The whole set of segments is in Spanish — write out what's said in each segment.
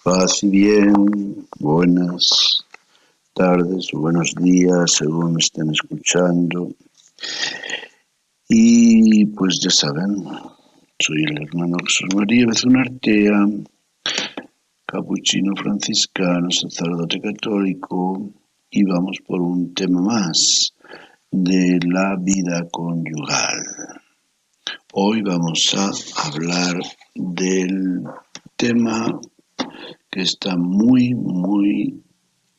Paz y bien, buenas tardes o buenos días, según me estén escuchando. Y pues ya saben, soy el hermano Jesús María Bezunartea, capuchino franciscano, sacerdote católico, y vamos por un tema más de la vida conyugal. Hoy vamos a hablar del tema que está muy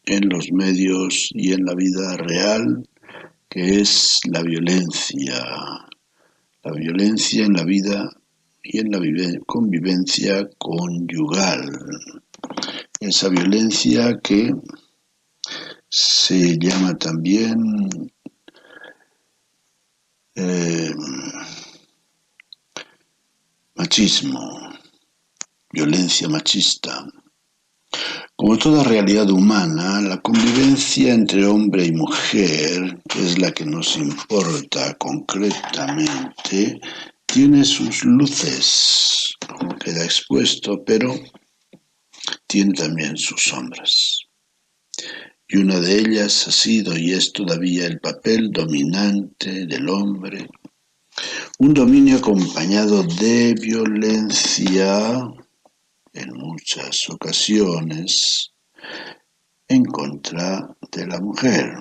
en los medios y en la vida real, que es la violencia en la vida y en la convivencia conyugal. Esa violencia que se llama también eh, machismo, violencia machista. Como toda realidad humana, la convivencia entre hombre y mujer, que es la que nos importa concretamente, tiene sus luces, como queda expuesto, pero tiene también sus sombras. Y una de ellas ha sido y es todavía el papel dominante del hombre, un dominio acompañado de violencia en muchas ocasiones en contra de la mujer.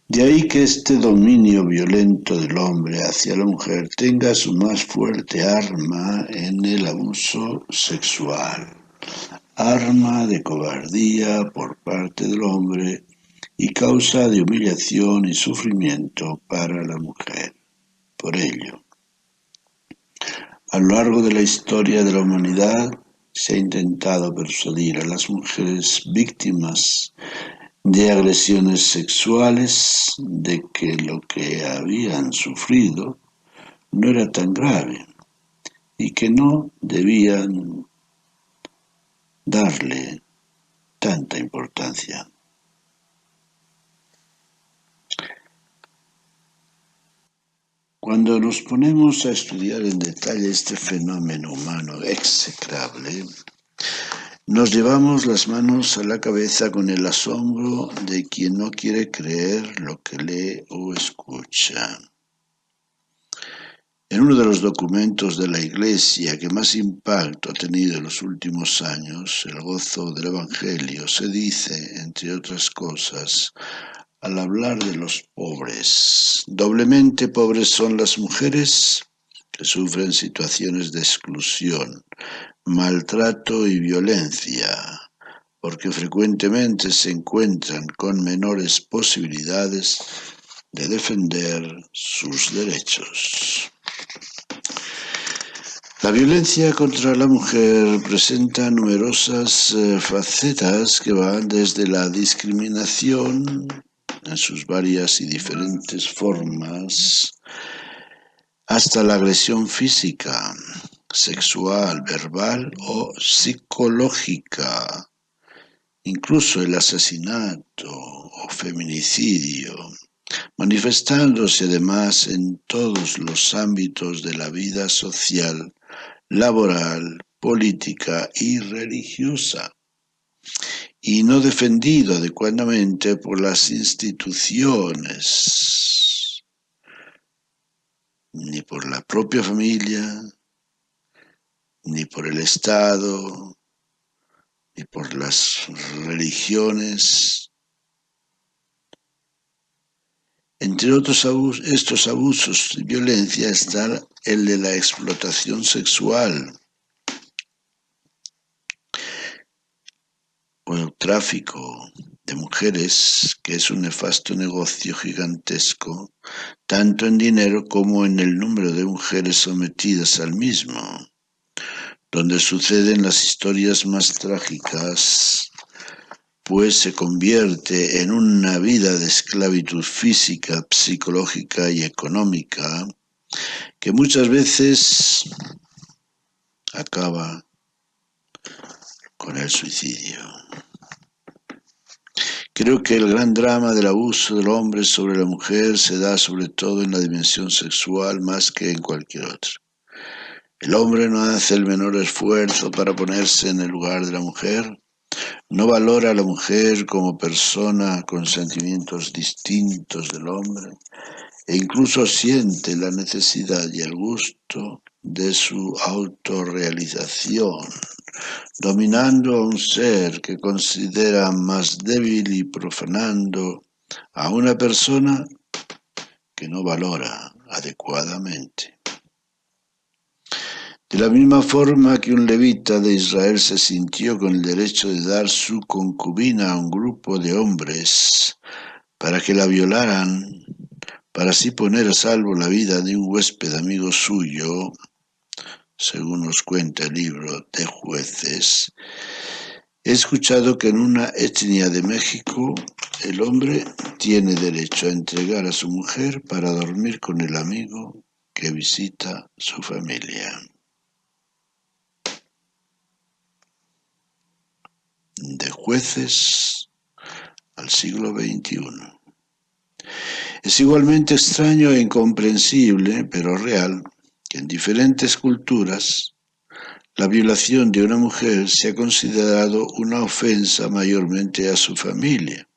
De ahí que este dominio violento del hombre hacia la mujer tenga su más fuerte arma en el abuso sexual, arma de cobardía por parte del hombre y causa de humillación y sufrimiento para la mujer. Por ello, a lo largo de la historia de la humanidad se ha intentado persuadir a las mujeres víctimas de agresiones sexuales de que lo que habían sufrido no era tan grave y que no debían darle tanta importancia. Cuando nos ponemos a estudiar en detalle este fenómeno humano execrable, nos llevamos las manos a la cabeza con el asombro de quien no quiere creer lo que lee o escucha. En uno de los documentos de la Iglesia que más impacto ha tenido en los últimos años, el gozo del Evangelio, se dice, entre otras cosas, al hablar de los pobres, doblemente pobres son las mujeres que sufren situaciones de exclusión, maltrato y violencia, porque frecuentemente se encuentran con menores posibilidades de defender sus derechos. La violencia contra la mujer presenta numerosas facetas que van desde la discriminación en sus varias y diferentes formas hasta la agresión física, sexual, verbal o psicológica, incluso el asesinato o feminicidio, manifestándose además en todos los ámbitos de la vida social, laboral, política y religiosa, y no defendido adecuadamente por las instituciones, ni por la propia familia, ni por el Estado, ni por las religiones. Entre estos abusos y violencia está el de la explotación sexual o el tráfico de mujeres, que es un nefasto negocio gigantesco, tanto en dinero como en el número de mujeres sometidas al mismo, donde suceden las historias más trágicas, pues se convierte en una vida de esclavitud física, psicológica y económica, que muchas veces acaba con el suicidio. Creo que el gran drama del abuso del hombre sobre la mujer se da sobre todo en la dimensión sexual más que en cualquier otra. El hombre no hace el menor esfuerzo para ponerse en el lugar de la mujer, no valora a la mujer como persona con sentimientos distintos del hombre e incluso siente la necesidad y el gusto de su autorrealización, dominando a un ser que considera más débil y profanando a una persona que no valora adecuadamente. De la misma forma que un levita de Israel se sintió con el derecho de dar su concubina a un grupo de hombres para que la violaran, para así poner a salvo la vida de un huésped amigo suyo, según nos cuenta el libro de Jueces, he escuchado que en una etnia de México el hombre tiene derecho a entregar a su mujer para dormir con el amigo que visita su familia. De Jueces al siglo XXI. Es igualmente extraño e incomprensible, pero real, que en diferentes culturas la violación de una mujer se ha considerado una ofensa mayormente a su familia,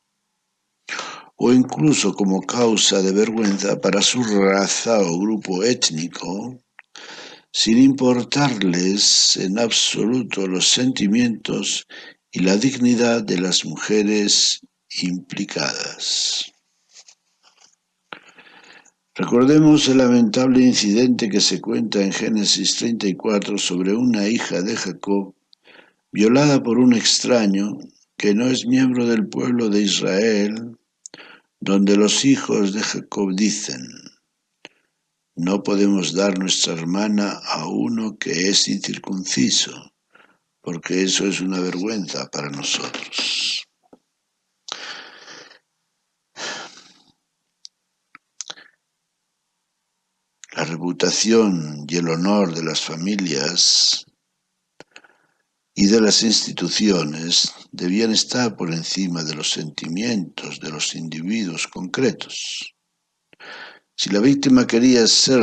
o incluso como causa de vergüenza para su raza o grupo étnico, sin importarles en absoluto los sentimientos y la dignidad de las mujeres implicadas. Recordemos el lamentable incidente que se cuenta en Génesis 34 sobre una hija de Jacob violada por un extraño que no es miembro del pueblo de Israel, donde los hijos de Jacob dicen: no podemos dar nuestra hermana a uno que es incircunciso, porque eso es una vergüenza para nosotros. La reputación y el honor de las familias y de las instituciones debían estar por encima de los sentimientos de los individuos concretos. Si la víctima quería ser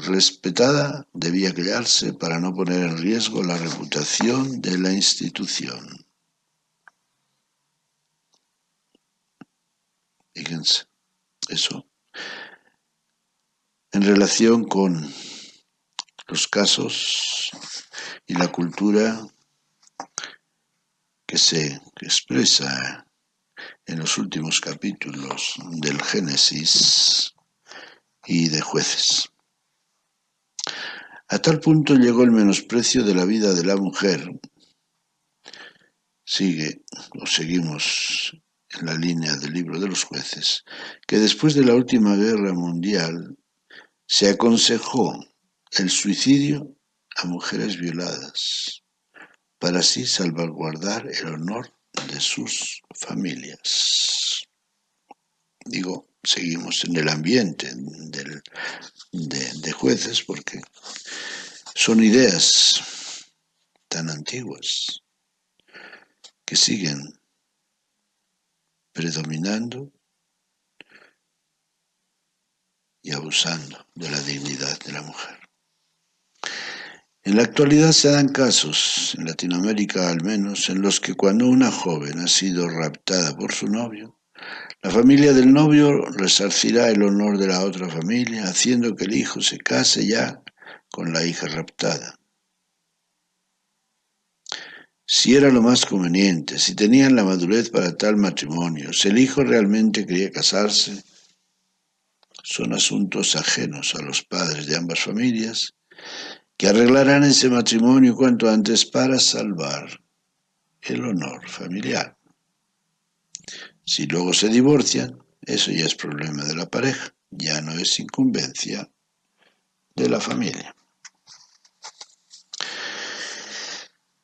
respetada, debía callarse para no poner en riesgo la reputación de la institución. Fíjense, eso en relación con los casos y la cultura que se expresa en los últimos capítulos del Génesis y de Jueces. A tal punto llegó el menosprecio de la vida de la mujer, seguimos en la línea del libro de los Jueces, que después de la última guerra mundial se aconsejó el suicidio a mujeres violadas, para así salvaguardar el honor de sus familias. Seguimos en el ambiente de Jueces porque son ideas tan antiguas que siguen predominando y abusando de la dignidad de la mujer. En la actualidad se dan casos, en Latinoamérica al menos, en los que cuando una joven ha sido raptada por su novio, la familia del novio resarcirá el honor de la otra familia, haciendo que el hijo se case ya con la hija raptada. Si era lo más conveniente, si tenían la madurez para tal matrimonio, si el hijo realmente quería casarse, son asuntos ajenos a los padres de ambas familias, que arreglarán ese matrimonio cuanto antes para salvar el honor familiar. Si luego se divorcian, eso ya es problema de la pareja, ya no es incumbencia de la familia.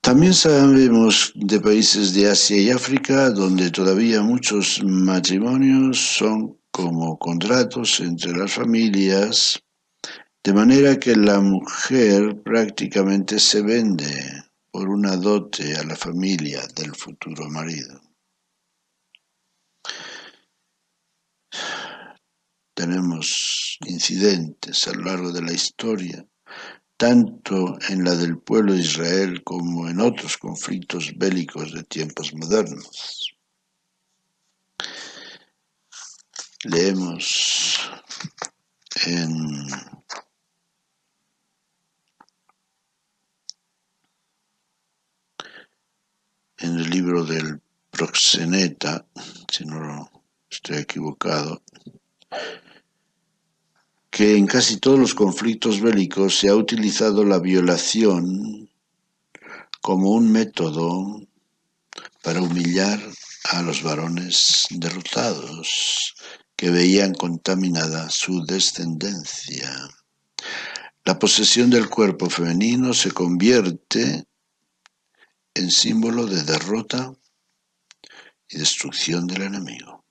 También sabemos de países de Asia y África donde todavía muchos matrimonios son como contratos entre las familias, de manera que la mujer prácticamente se vende por una dote a la familia del futuro marido. Tenemos incidentes a lo largo de la historia tanto en la del pueblo de Israel como en otros conflictos bélicos de tiempos modernos. Leemos en el libro del Proxeneta, si no estoy equivocado, que en casi todos los conflictos bélicos se ha utilizado la violación como un método para humillar a los varones derrotados que veían contaminada su descendencia. La posesión del cuerpo femenino se convierte en símbolo de derrota y destrucción del enemigo.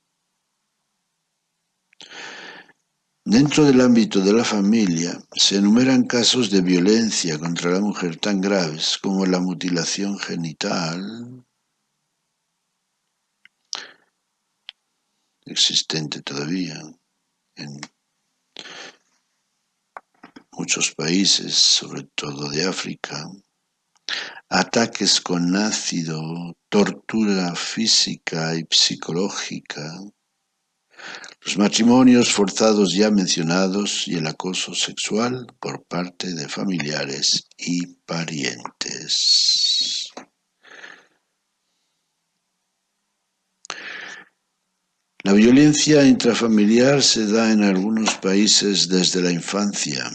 Dentro del ámbito de la familia se enumeran casos de violencia contra la mujer tan graves como la mutilación genital, existente todavía en muchos países, sobre todo de África, ataques con ácido, tortura física y psicológica, los matrimonios forzados ya mencionados y el acoso sexual por parte de familiares y parientes. La violencia intrafamiliar se da en algunos países desde la infancia,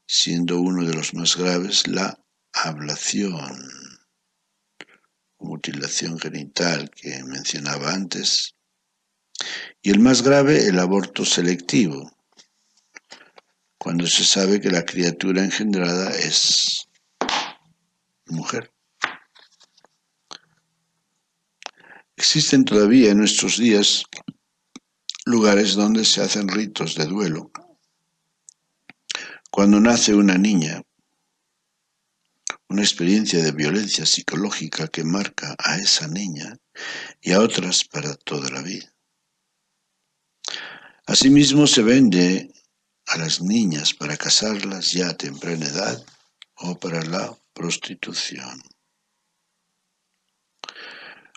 siendo uno de los más graves la ablación o mutilación genital que mencionaba antes, y el más grave el aborto selectivo, cuando se sabe que la criatura engendrada es mujer. Existen todavía en nuestros días lugares donde se hacen ritos de duelo cuando nace una niña, una experiencia de violencia psicológica que marca a esa niña y a otras para toda la vida. Asimismo se vende a las niñas para casarlas ya a temprana edad o para la prostitución.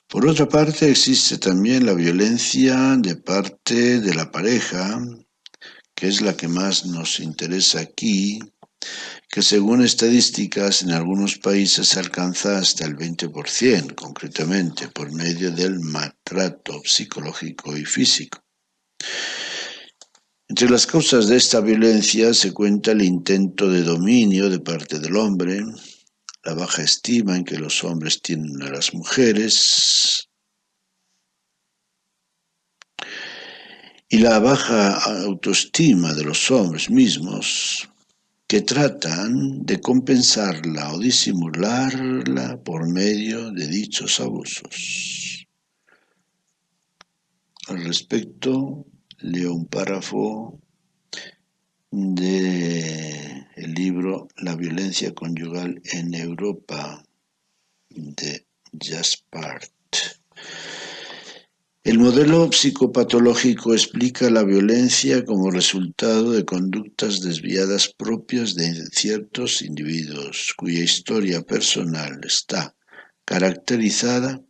Por otra parte, existe también la violencia de parte de la pareja, que es la que más nos interesa aquí, que según estadísticas en algunos países alcanza hasta el 20%, concretamente por medio del maltrato psicológico y físico. Entre las causas de esta violencia se cuenta el intento de dominio de parte del hombre, la baja estima en que los hombres tienen a las mujeres y la baja autoestima de los hombres mismos, que tratan de compensarla o disimularla por medio de dichos abusos. Al respecto, leo un párrafo del libro La violencia conyugal en Europa de Jaspard. El modelo psicopatológico explica la violencia como resultado de conductas desviadas propias de ciertos individuos cuya historia personal está caracterizada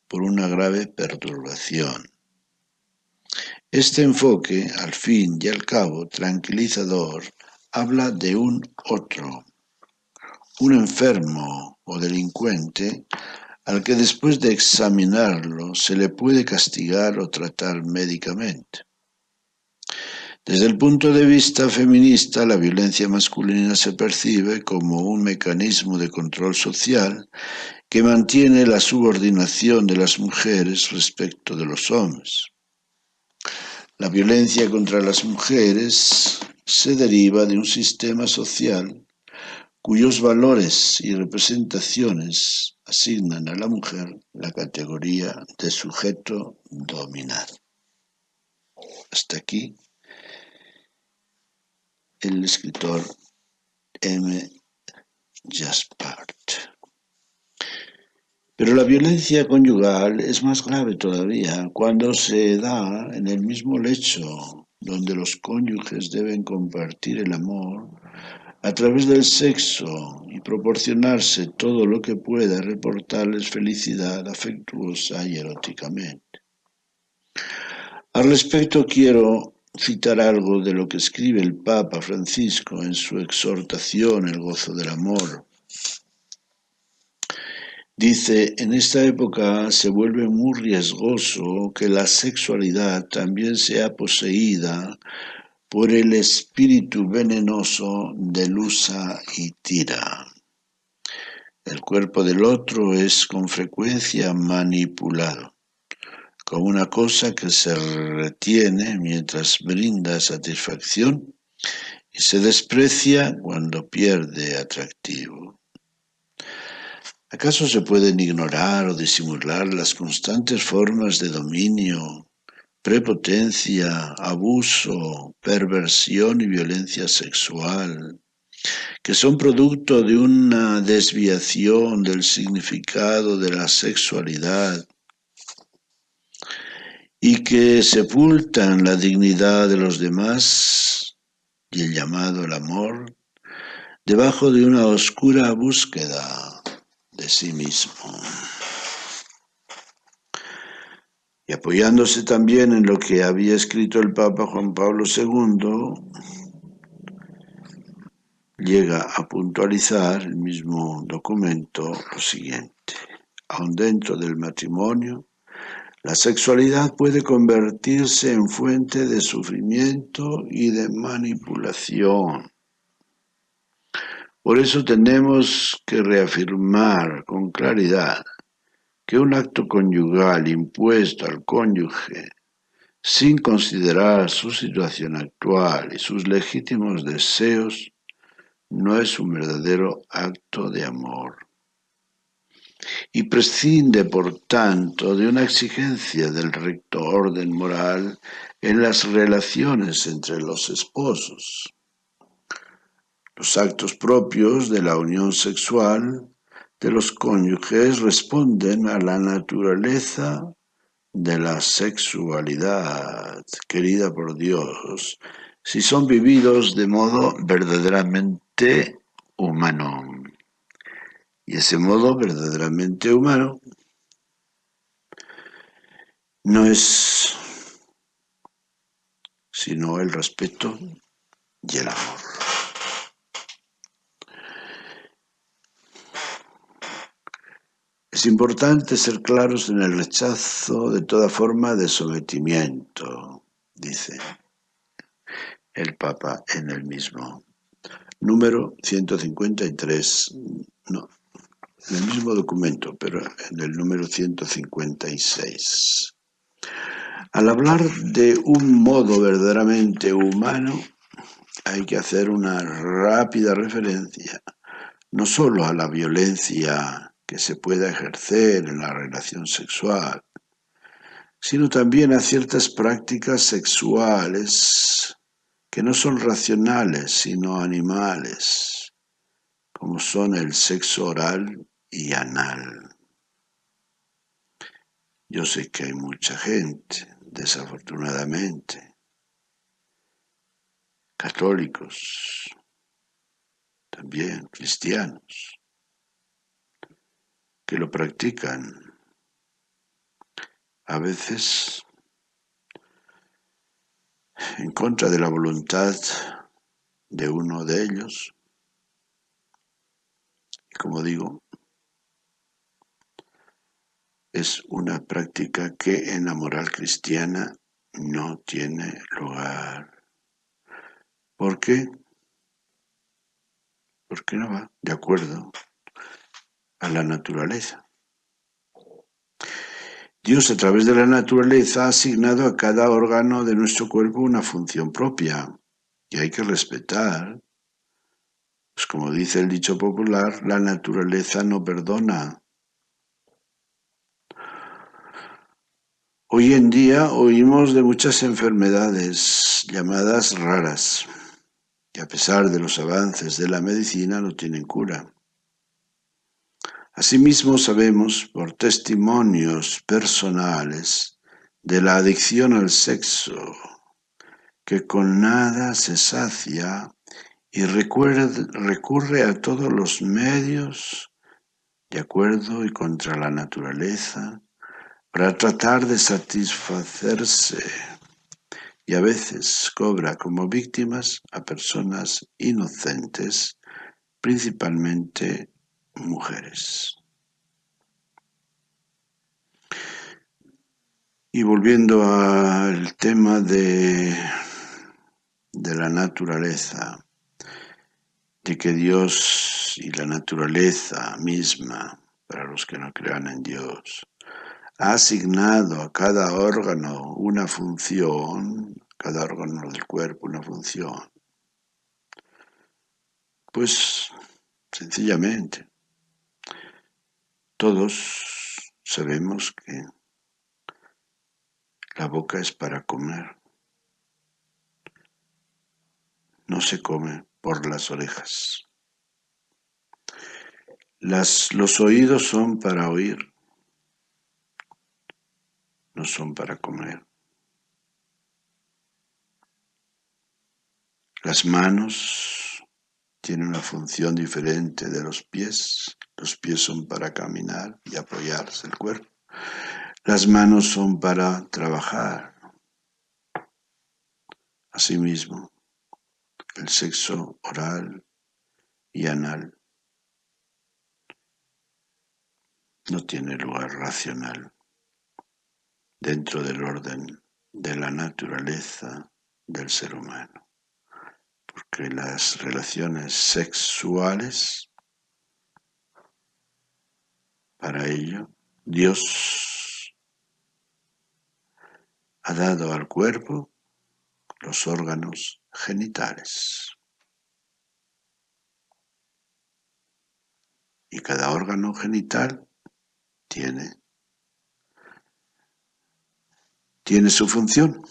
por una grave perturbación. Este enfoque, al fin y al cabo tranquilizador, habla de un otro, un enfermo o delincuente al que después de examinarlo se le puede castigar o tratar médicamente. Desde el punto de vista feminista, la violencia masculina se percibe como un mecanismo de control social que mantiene la subordinación de las mujeres respecto de los hombres. La violencia contra las mujeres se deriva de un sistema social cuyos valores y representaciones asignan a la mujer la categoría de sujeto dominado. Hasta aquí el escritor M. Jaspard. Pero la violencia conyugal es más grave todavía cuando se da en el mismo lecho donde los cónyuges deben compartir el amor, a través del sexo y proporcionarse todo lo que pueda reportarles felicidad afectuosa y eróticamente. Al respecto quiero citar algo de lo que escribe el Papa Francisco en su exhortación El gozo del amor. Dice, en esta época se vuelve muy riesgoso que la sexualidad también sea poseída por el espíritu venenoso del usa y tira. El cuerpo del otro es con frecuencia manipulado como una cosa que se retiene mientras brinda satisfacción y se desprecia cuando pierde atractivo. ¿Acaso se pueden ignorar o disimular las constantes formas de dominio, prepotencia, abuso, perversión y violencia sexual, que son producto de una desviación del significado de la sexualidad y que sepultan la dignidad de los demás y el llamado al amor debajo de una oscura búsqueda de sí mismo? Y apoyándose también en lo que había escrito el Papa Juan Pablo II, llega a puntualizar el mismo documento lo siguiente: aun dentro del matrimonio, la sexualidad puede convertirse en fuente de sufrimiento y de manipulación. Por eso tenemos que reafirmar con claridad que un acto conyugal impuesto al cónyuge sin considerar su situación actual y sus legítimos deseos no es un verdadero acto de amor. Y prescinde, por tanto, de una exigencia del recto orden moral en las relaciones entre los esposos. Los actos propios de la unión sexual de los cónyuges responden a la naturaleza de la sexualidad querida por Dios, si son vividos de modo verdaderamente humano. Y ese modo verdaderamente humano no es sino el respeto y el amor. Es importante ser claros en el rechazo de toda forma de sometimiento, dice el Papa en el mismo número 153, no, en el mismo documento, pero en el número 156. Al hablar de un modo verdaderamente humano, hay que hacer una rápida referencia no solo a la violencia que se pueda ejercer en la relación sexual, sino también a ciertas prácticas sexuales que no son racionales, sino animales, como son el sexo oral y anal. Yo sé que hay mucha gente, desafortunadamente, católicos, también cristianos, que lo practican, a veces en contra de la voluntad de uno de ellos. Y como digo, es una práctica que en la moral cristiana no tiene lugar. ¿Por qué? Porque no va de acuerdo a la naturaleza. Dios, a través de la naturaleza, ha asignado a cada órgano de nuestro cuerpo una función propia y hay que respetar. Pues como dice el dicho popular, la naturaleza no perdona. Hoy en día oímos de muchas enfermedades llamadas raras, que a pesar de los avances de la medicina no tienen cura. Asimismo sabemos por testimonios personales de la adicción al sexo, que con nada se sacia y recurre a todos los medios de acuerdo y contra la naturaleza para tratar de satisfacerse y a veces cobra como víctimas a personas inocentes, principalmente mujeres. Y volviendo al tema de la naturaleza, de que Dios y la naturaleza misma, para los que no crean en Dios, ha asignado a cada órgano una función, cada órgano del cuerpo una función, pues sencillamente todos sabemos que la boca es para comer, no se come por las orejas. Los oídos son para oír, no son para comer. Las manos tienen una función diferente de los pies. Los pies son para caminar y apoyarse el cuerpo. Las manos son para trabajar. Asimismo, el sexo oral y anal no tiene lugar racional dentro del orden de la naturaleza del ser humano, porque las relaciones sexuales, para ello, Dios ha dado al cuerpo los órganos genitales. Y cada órgano genital tiene su función.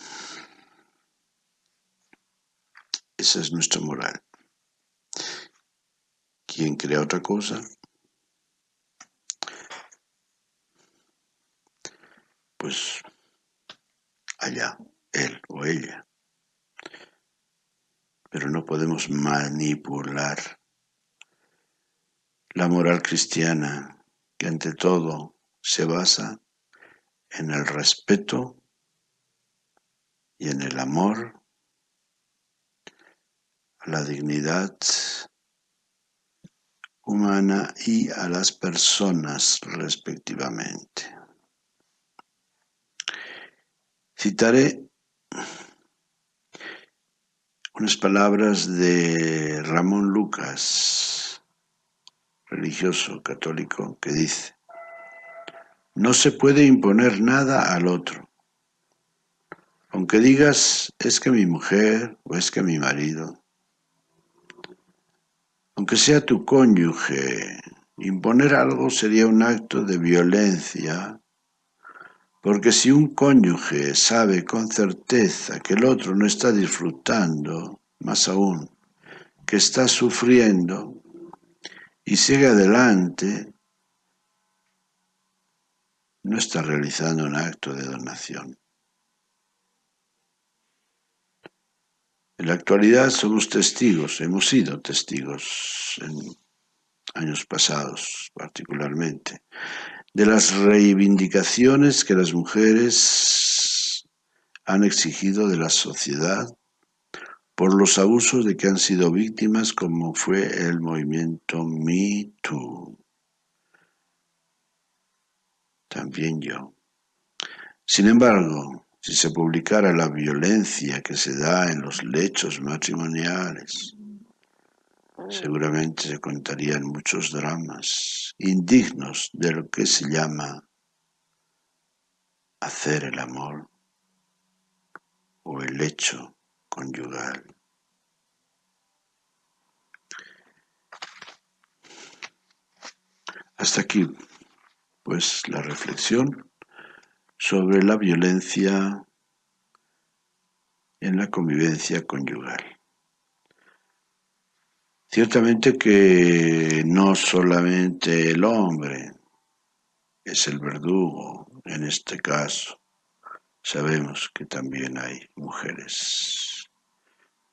Esa es nuestra moral. Quien crea otra cosa, pues allá, él o ella. Pero no podemos manipular la moral cristiana, que ante todo se basa en el respeto y en el amor a la dignidad humana y a las personas respectivamente. Citaré unas palabras de Ramón Lucas, religioso católico, que dice: no se puede imponer nada al otro. Aunque digas, es que mi mujer o es que mi marido, aunque sea tu cónyuge, imponer algo sería un acto de violencia, porque si un cónyuge sabe con certeza que el otro no está disfrutando, más aún, que está sufriendo, y sigue adelante, no está realizando un acto de donación. En la actualidad somos testigos, hemos sido testigos en años pasados particularmente, de las reivindicaciones que las mujeres han exigido de la sociedad por los abusos de que han sido víctimas, como fue el movimiento Me Too. También yo. Sin embargo, si se publicara la violencia que se da en los lechos matrimoniales, seguramente se contarían muchos dramas indignos de lo que se llama hacer el amor o el hecho conyugal. Hasta aquí, pues, la reflexión sobre la violencia en la convivencia conyugal. Ciertamente que no solamente el hombre es el verdugo en este caso, sabemos que también hay mujeres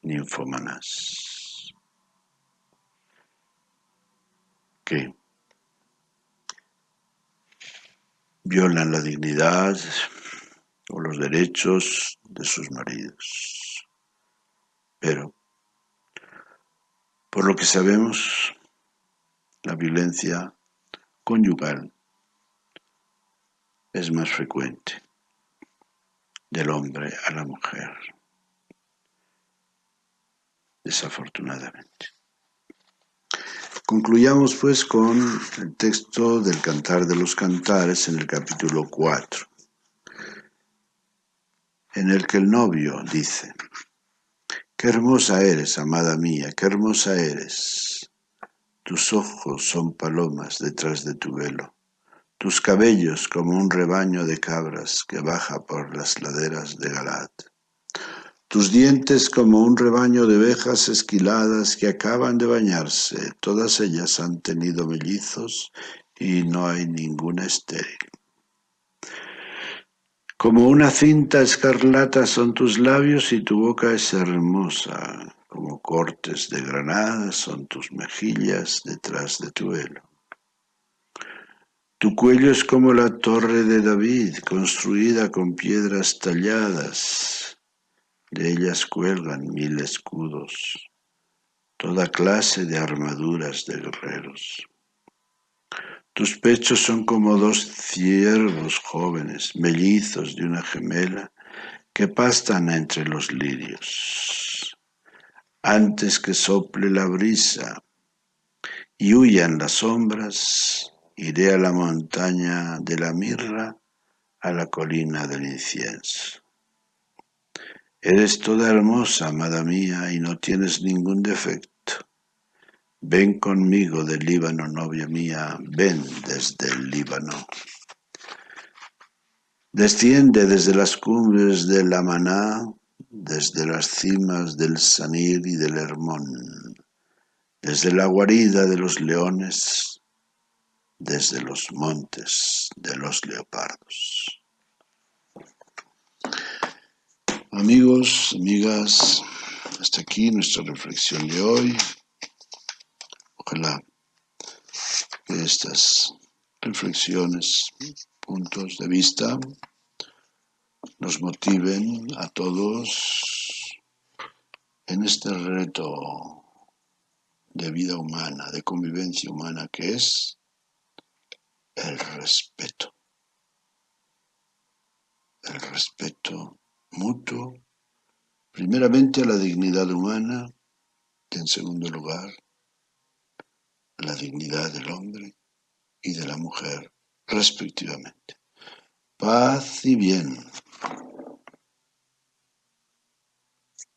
ninfómanas. que violan la dignidad o los derechos de sus maridos. Pero, por lo que sabemos, la violencia conyugal es más frecuente del hombre a la mujer, desafortunadamente. Concluyamos pues con el texto del Cantar de los Cantares en el capítulo 4, en el que el novio dice: qué hermosa eres, amada mía, qué hermosa eres. Tus ojos son palomas detrás de tu velo, tus cabellos como un rebaño de cabras que baja por las laderas de Galaad. Tus dientes como un rebaño de ovejas esquiladas que acaban de bañarse, todas ellas han tenido mellizos y no hay ninguna estéril. Como una cinta escarlata son tus labios y tu boca es hermosa, como cortes de granada son tus mejillas detrás de tu velo. Tu cuello es como la torre de David, construida con piedras talladas. De ellas cuelgan 1000 escudos, toda clase de armaduras de guerreros. Tus pechos son como 2 ciervos jóvenes, mellizos de una gemela, que pastan entre los lirios. Antes que sople la brisa y huyan las sombras, iré a la montaña de la mirra, a la colina del incienso. Eres toda hermosa, amada mía, y no tienes ningún defecto. Ven conmigo del Líbano, novia mía, ven desde el Líbano. Desciende desde las cumbres del Amaná, desde las cimas del Sanir y del Hermón, desde la guarida de los leones, desde los montes de los leopardos. Amigos, amigas, hasta aquí nuestra reflexión de hoy. Ojalá que estas reflexiones, puntos de vista, nos motiven a todos en este reto de vida humana, de convivencia humana, que es el respeto. El respeto mutuo, primeramente a la dignidad humana, y en segundo lugar, a la dignidad del hombre y de la mujer, respectivamente. Paz y bien.